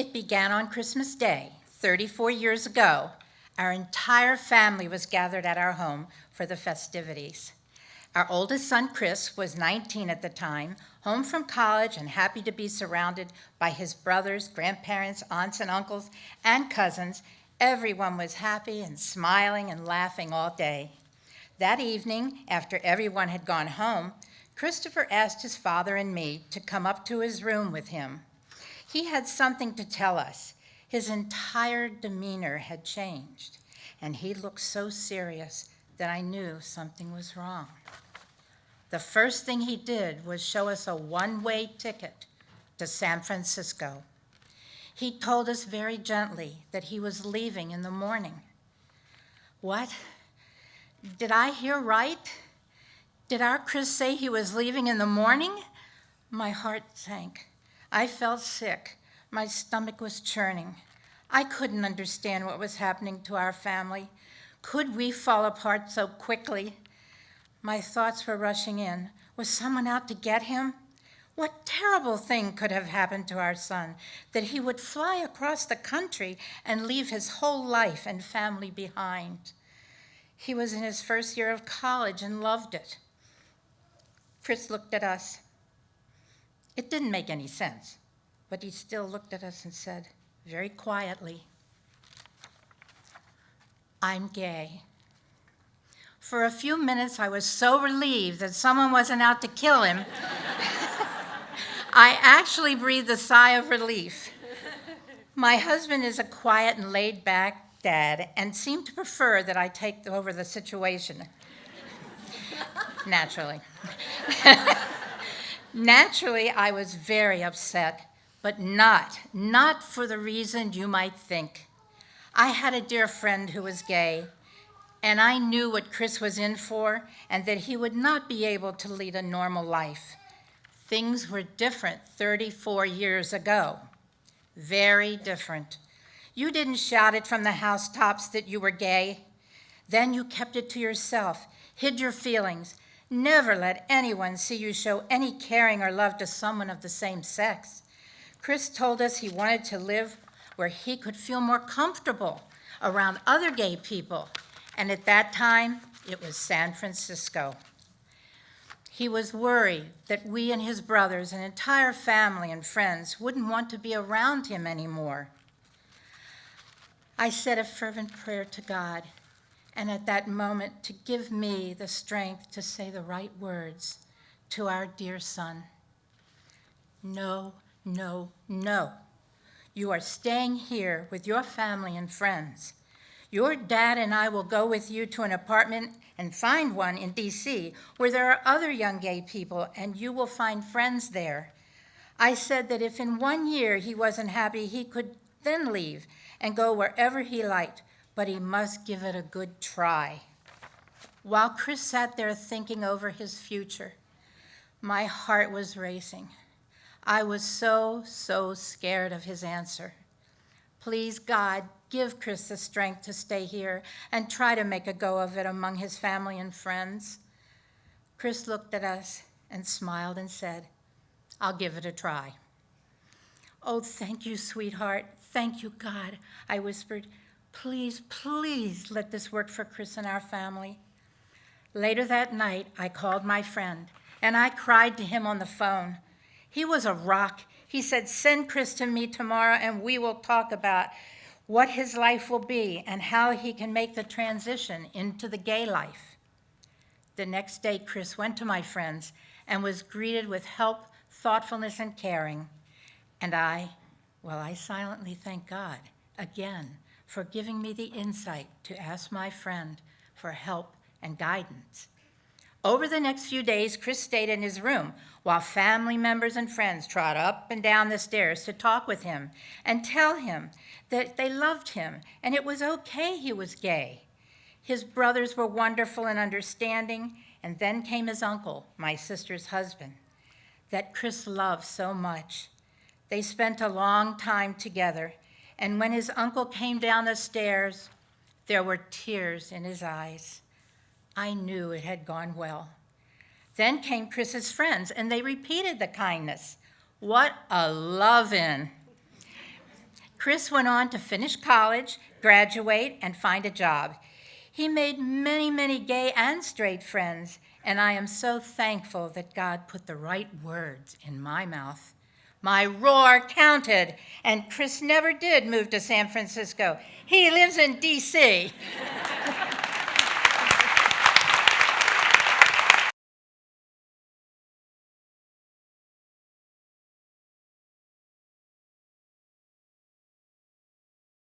It began on Christmas Day, 34 years ago. Our entire family was gathered at our home for the festivities. Our oldest son, Chris, was 19 at the time, home from college and happy to be surrounded by his brothers, grandparents, aunts and uncles, and cousins. Everyone was happy and smiling and laughing all day. That evening, after everyone had gone home, Christopher asked his father and me to come up to his room with him. He had something to tell us. His entire demeanor had changed, and he looked so serious that I knew something was wrong. The first thing he did was show us a one-way ticket to San Francisco. He told us very gently that he was leaving in the morning. What? Did I hear right? Did our Chris say he was leaving in the morning? My heart sank. I felt sick. My stomach was churning. I couldn't understand what was happening to our family. Could we fall apart so quickly? My thoughts were rushing in. Was someone out to get him? What terrible thing could have happened to our son that he would fly across the country and leave his whole life and family behind? He was in his first year of college and loved it. Chris looked at us. It didn't make any sense, but he still looked at us and said, very quietly, "I'm gay." For a few minutes, I was so relieved that someone wasn't out to kill him. I actually breathed a sigh of relief. My husband is a quiet and laid-back dad and seemed to prefer that I take over the situation. Naturally. Naturally, I was very upset, but not for the reason you might think. I had a dear friend who was gay, and I knew what Chris was in for and that he would not be able to lead a normal life. Things were different 34 years ago. Very different. You didn't shout it from the housetops that you were gay. Then you kept it to yourself, hid your feelings. Never let anyone see you show any caring or love to someone of the same sex. Chris told us he wanted to live where he could feel more comfortable around other gay people, and at that time, it was San Francisco. He was worried that we and his brothers and entire family and friends wouldn't want to be around him anymore. I said a fervent prayer to God, and at that moment to give me the strength to say the right words to our dear son. No, no, no. You are staying here with your family and friends. Your dad and I will go with you to an apartment and find one in D.C. where there are other young gay people, and you will find friends there. I said that if in 1 year he wasn't happy, he could then leave and go wherever he liked, but he must give it a good try. While Chris sat there thinking over his future, my heart was racing. I was so scared of his answer. Please, God, give Chris the strength to stay here and try to make a go of it among his family and friends. Chris looked at us and smiled and said, "I'll give it a try." "Oh, thank you, sweetheart. Thank you, God," I whispered. "Please, please let this work for Chris and our family." Later that night, I called my friend, and I cried to him on the phone. He was a rock. He said, "Send Chris to me tomorrow, and we will talk about what his life will be and how he can make the transition into the gay life." The next day, Chris went to my friends and was greeted with help, thoughtfulness, and caring. And I silently thank God again for giving me the insight to ask my friend for help and guidance. Over the next few days, Chris stayed in his room while family members and friends trot up and down the stairs to talk with him and tell him that they loved him and it was okay he was gay. His brothers were wonderful and understanding, and then came his uncle, my sister's husband, that Chris loved so much. They spent a long time together, and when his uncle came down the stairs, there were tears in his eyes. I knew it had gone well. Then came Chris's friends, and they repeated the kindness. What a love-in. Chris went on to finish college, graduate, and find a job. He made many, many gay and straight friends, and I am so thankful that God put the right words in my mouth. My roar counted, and Chris never did move to San Francisco. He lives in D.C.